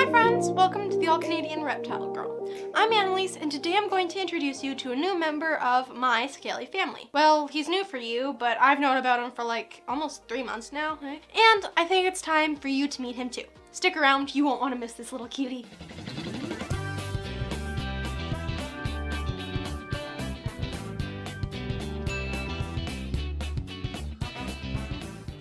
Hi friends, welcome to the All Canadian Reptile Girl. I'm Annalise, and today I'm going to introduce you to a new member of my scaly family. Well, he's new for you, but I've known about him for like almost 3 months now, eh? And I think it's time for you to meet him too. Stick around, you won't want to miss this little cutie.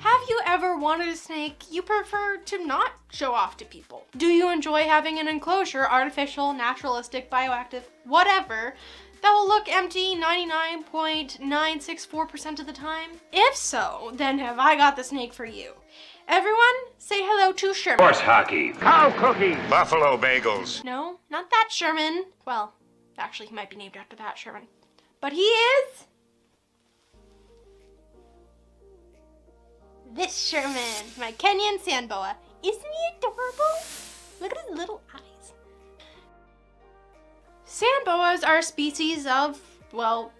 Have you ever wanted a snake you prefer to not show off to people? Do you enjoy having an enclosure, artificial, naturalistic, bioactive, whatever, that will look empty 99.964% of the time? If so, then have I got the snake for you. Everyone, say hello to Sherman. Horse hockey. Cow cookies. Buffalo bagels. No, not that Sherman. Well, actually he might be named after that Sherman. But he is this Sherman, my Kenyan sand boa. Isn't he adorable? Look at his little eyes. Sand boas are a species of, well,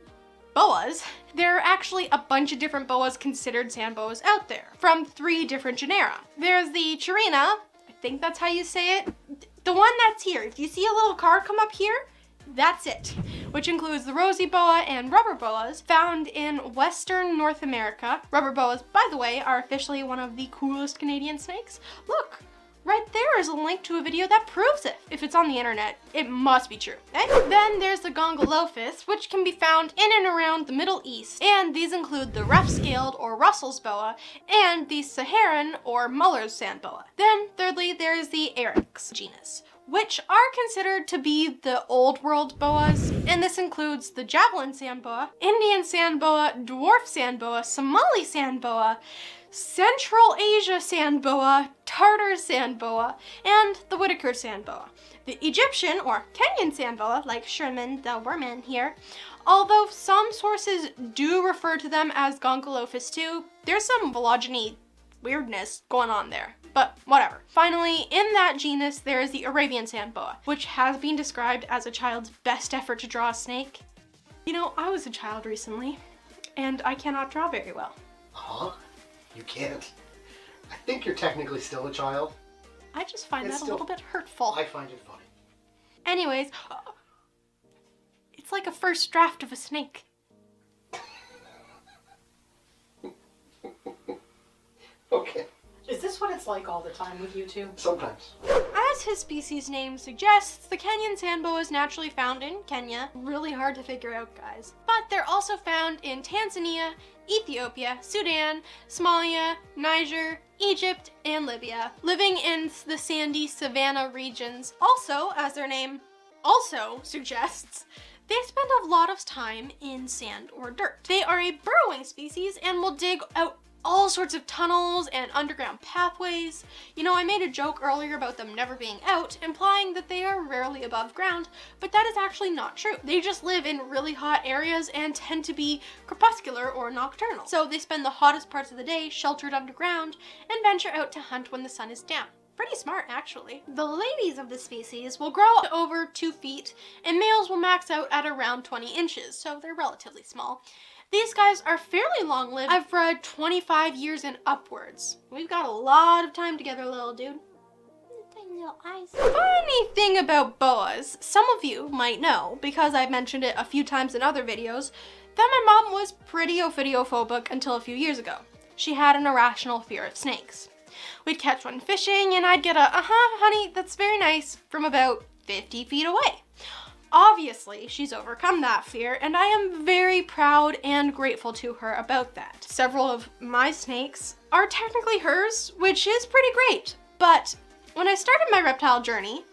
boas. There are actually a bunch of different boas considered sand boas out there, from 3 different genera. There's the Chirina, I think that's how you say it. The one that's here. If you see a little card come up here, that's it, which includes the rosy boa and rubber boas found in Western North America. Rubber boas, by the way, are officially one of the coolest Canadian snakes. Look, right there is a link to a video that proves it. If it's on the internet, it must be true. Okay? Then there's the Gongolophus, which can be found in and around the Middle East, and these include the rough-scaled or Russell's boa and the Saharan or Muller's sand boa. Then thirdly, there's the Eryx genus, which are considered to be the old world boas, and this includes the javelin sand boa, Indian sand boa, dwarf sand boa, Somali sand boa, Central Asia sand boa, Tartar sand boa, and the Whitaker sand boa. The Egyptian or Kenyan sand boa, like Sherman the Werman here, although some sources do refer to them as Gongolophus too, there's some phylogeny weirdness going on there. But whatever. Finally, in that genus, there is the Arabian sand boa, which has been described as a child's best effort to draw a snake. You know, I was a child recently, and I cannot draw very well. Huh? You can't? I think you're technically still a child. I just find that a little bit hurtful. I find it funny. Anyways, it's like a first draft of a snake. Okay. Is this what it's like all the time with you two? Sometimes. As his species name suggests, the Kenyan sand boa is naturally found in Kenya. Really hard to figure out, guys. But they're also found in Tanzania, Ethiopia, Sudan, Somalia, Niger, Egypt, and Libya, living in the sandy savanna regions. Also, as their name also suggests, they spend a lot of time in sand or dirt. They are a burrowing species and will dig out all sorts of tunnels and underground pathways. You know, I made a joke earlier about them never being out, implying that they are rarely above ground, but that is actually not true. They just live in really hot areas and tend to be crepuscular or nocturnal. So they spend the hottest parts of the day sheltered underground and venture out to hunt when the sun is down. Pretty smart, actually. The ladies of the species will grow to over 2 feet, and males will max out at around 20 inches, so they're relatively small. These guys are fairly long-lived. I've bred 25 years and upwards. We've got a lot of time together, little dude. Tiny little eyes. Funny thing about boas, some of you might know, because I've mentioned it a few times in other videos, that my mom was pretty ophidiophobic until a few years ago. She had an irrational fear of snakes. We'd catch one fishing and I'd get a, honey, that's very nice, from about 50 feet away. Obviously, she's overcome that fear, and I am very proud and grateful to her about that. Several of my snakes are technically hers, which is pretty great. But when I started my reptile journey,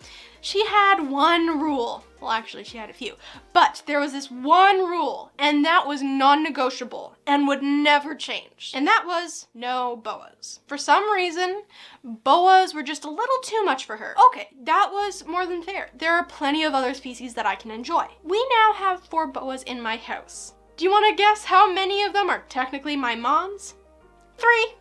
she had one rule. Well, actually, she had a few. But there was this one rule, and that was non-negotiable and would never change. And that was no boas. For some reason, boas were just a little too much for her. Okay, that was more than fair. There are plenty of other species that I can enjoy. We now have 4 boas in my house. Do you want to guess how many of them are technically my mom's? 3.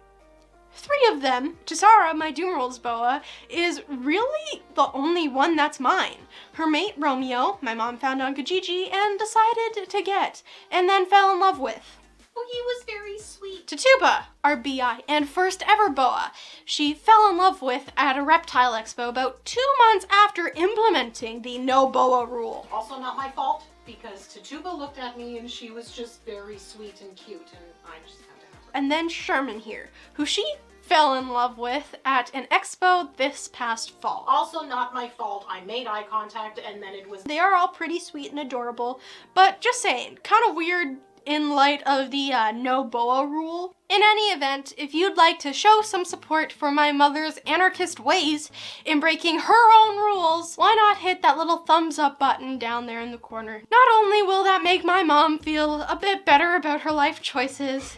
3 of them. Chisara, my Doomerald's boa, is really the only one that's mine. Her mate, Romeo, my mom found on Kijiji and decided to get, and then fell in love with. Oh, he was very sweet. Tituba, our BI and first ever boa, she fell in love with at a reptile expo about 2 months after implementing the no boa rule. Also not my fault, because Tituba looked at me and she was just very sweet and cute, and I just had to have her. And then Sherman here, who she fell in love with at an expo this past fall. Also not my fault. I made eye contact and then it was... They are all pretty sweet and adorable, but just saying, kind of weird in light of the no boa rule. In any event, if you'd like to show some support for my mother's anarchist ways in breaking her own rules, why not hit that little thumbs up button down there in the corner? Not only will that make my mom feel a bit better about her life choices,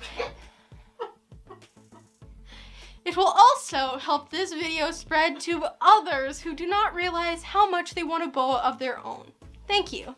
it will also help this video spread to others who do not realize how much they want a boa of their own. Thank you.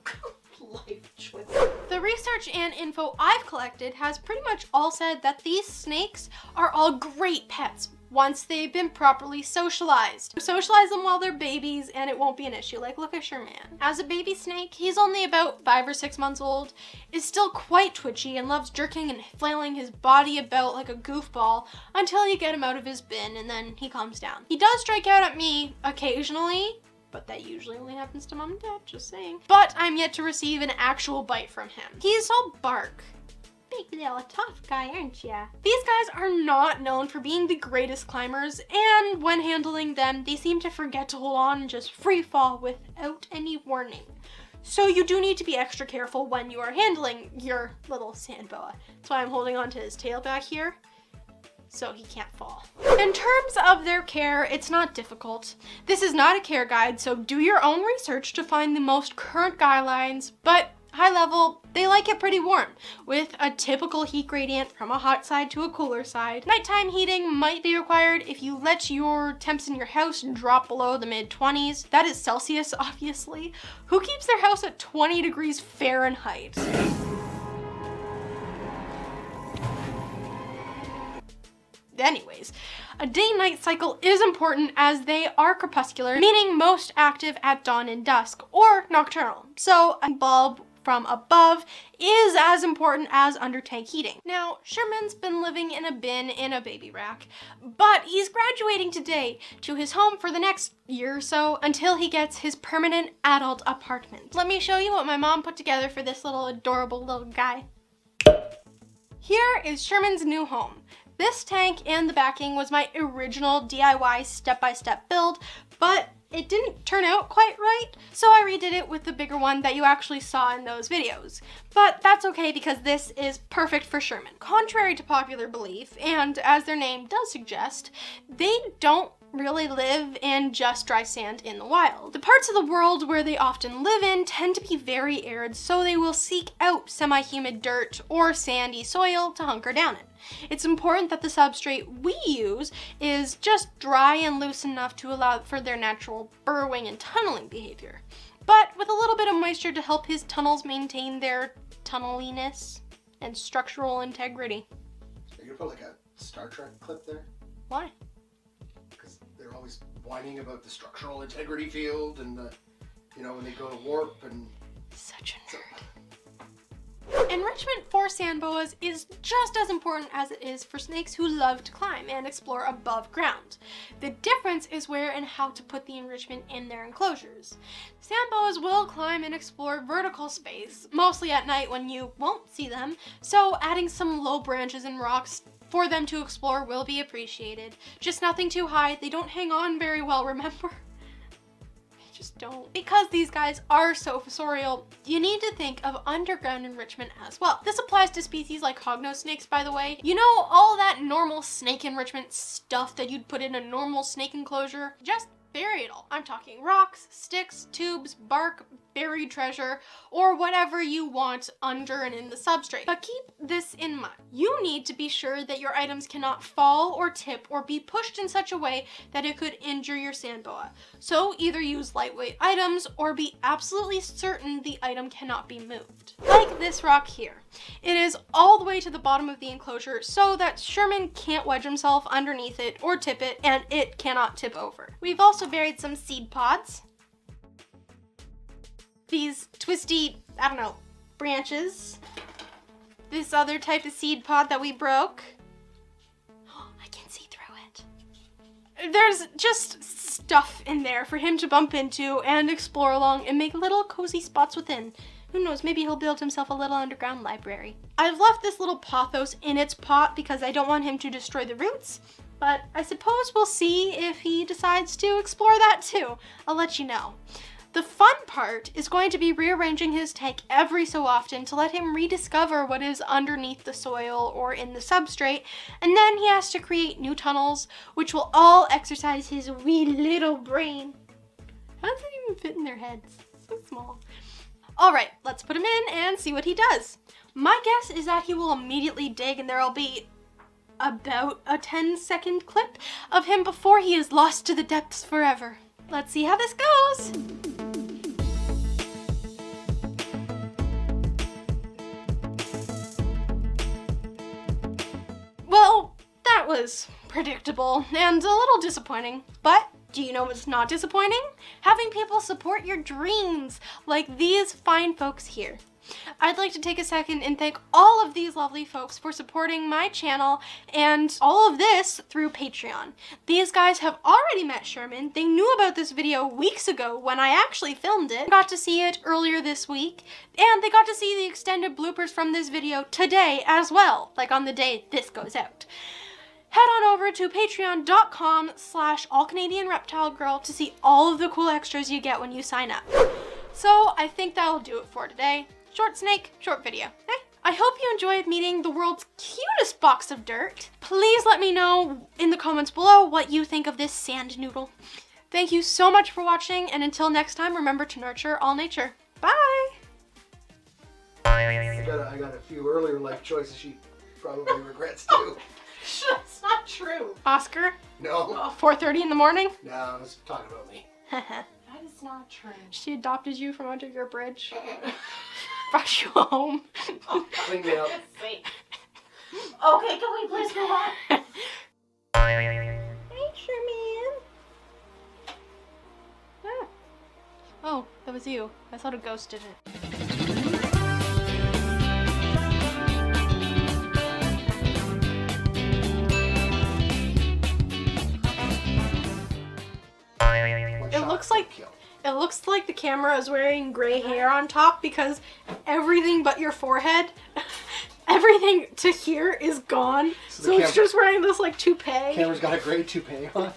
life choice. The research and info I've collected has pretty much all said that these snakes are all great pets once they've been properly socialized. Socialize them while they're babies and it won't be an issue. Like, look at Sherman. As a baby snake, he's only about 5 or 6 months old, is still quite twitchy and loves jerking and flailing his body about like a goofball until you get him out of his bin and then he calms down. He does strike out at me occasionally, but that usually only happens to mom and dad, just saying. But I'm yet to receive an actual bite from him. He's all bark. Big little tough guy, aren't ya? These guys are not known for being the greatest climbers, and when handling them, they seem to forget to hold on and just free fall without any warning. So you do need to be extra careful when you are handling your little sand boa. That's why I'm holding on to his tail back here, so he can't fall. In terms of their care, it's not difficult. This is not a care guide, so do your own research to find the most current guidelines, but high level, they like it pretty warm, with a typical heat gradient from a hot side to a cooler side. Nighttime heating might be required if you let your temps in your house drop below the mid-20s. That is Celsius, obviously. Who keeps their house at 20 degrees Fahrenheit? Anyways, a day-night cycle is important as they are crepuscular, meaning most active at dawn and dusk, or nocturnal. So a bulb from above is as important as under tank heating. Now, Sherman's been living in a bin in a baby rack, but he's graduating today to his home for the next year or so until he gets his permanent adult apartment. Let me show you what my mom put together for this little adorable little guy. Here is Sherman's new home. This tank and the backing was my original DIY step-by-step build, but it didn't turn out quite right, so I redid it with the bigger one that you actually saw in those videos. But that's okay because this is perfect for Sherman. Contrary to popular belief, and as their name does suggest, they don't really live in just dry sand in the wild. The parts of the world where they often live in tend to be very arid, so they will seek out semi-humid dirt or sandy soil to hunker down in. It's important that the substrate we use is just dry and loose enough to allow for their natural burrowing and tunneling behavior, but with a little bit of moisture to help his tunnels maintain their tunneliness and structural integrity. Are you gonna put like a Star Trek clip there? Why? Because they're always whining about the structural integrity field and the, you know, when they go to warp and... Such a nerd. Enrichment for sand boas is just as important as it is for snakes who love to climb and explore above ground. The difference is where and how to put the enrichment in their enclosures. Sand boas will climb and explore vertical space, mostly at night when you won't see them, so adding some low branches and rocks for them to explore will be appreciated. Just nothing too high. They don't hang on very well, remember? Just don't. Because these guys are so fossorial, you need to think of underground enrichment as well. This applies to species like hognose snakes, by the way. You know, all that normal snake enrichment stuff that you'd put in a normal snake enclosure? Just bury it all. I'm talking rocks, sticks, tubes, bark, buried treasure, or whatever you want under and in the substrate. But keep this in mind. You need to be sure that your items cannot fall or tip or be pushed in such a way that it could injure your sand boa. So either use lightweight items or be absolutely certain the item cannot be moved. Like this rock here. It is all the way to the bottom of the enclosure so that Sherman can't wedge himself underneath it or tip it, and it cannot tip over. We've also buried some seed pods. These twisty, I don't know, branches. this other type of seed pod that we broke. I can see through it. There's just stuff in there for him to bump into and explore along and make little cozy spots within. Who knows, maybe he'll build himself a little underground library. I've left this little pothos in its pot because I don't want him to destroy the roots, but I suppose we'll see if he decides to explore that too. I'll let you know. The fun part is going to be rearranging his tank every so often to let him rediscover what is underneath the soil or in the substrate, and then he has to create new tunnels, which will all exercise his wee little brain. How does it even fit in their heads? So small. All right, let's put him in and see what he does. My guess is that he will immediately dig, and there'll be about a 10-second clip of him before he is lost to the depths forever. Let's see how this goes. Well, that was predictable and a little disappointing, but do you know what's not disappointing? Having people support your dreams, like these fine folks here. I'd like to take a second and thank all of these lovely folks for supporting my channel and all of this through Patreon. These guys have already met Sherman. They knew about this video weeks ago when I actually filmed it. Got to see it earlier this week, and they got to see the extended bloopers from this video today as well, like on the day this goes out. Head on over to patreon.com/All Canadian Reptile Girl to see all of the cool extras you get when you sign up. So I think that'll do it for today. Short snake, short video. I hope you enjoyed meeting the world's cutest box of dirt. Please let me know in the comments below what you think of this sand noodle. Thank you so much for watching, and until next time, remember to nurture all nature. Bye! I got a few earlier life choices she probably regrets too. That's not true. Oscar, No. 4:30 in the morning? No, it's talking about me. That is not true. She adopted you from under your bridge. Brought you home. Clean me up. Okay, can we please move on? Hey, Sherman. Ah. Oh, that was you. I thought a ghost did it. It looks like the camera is wearing gray hair on top because everything but your forehead, everything to here is gone. So it's just wearing this like toupee. Camera's got a gray toupee on.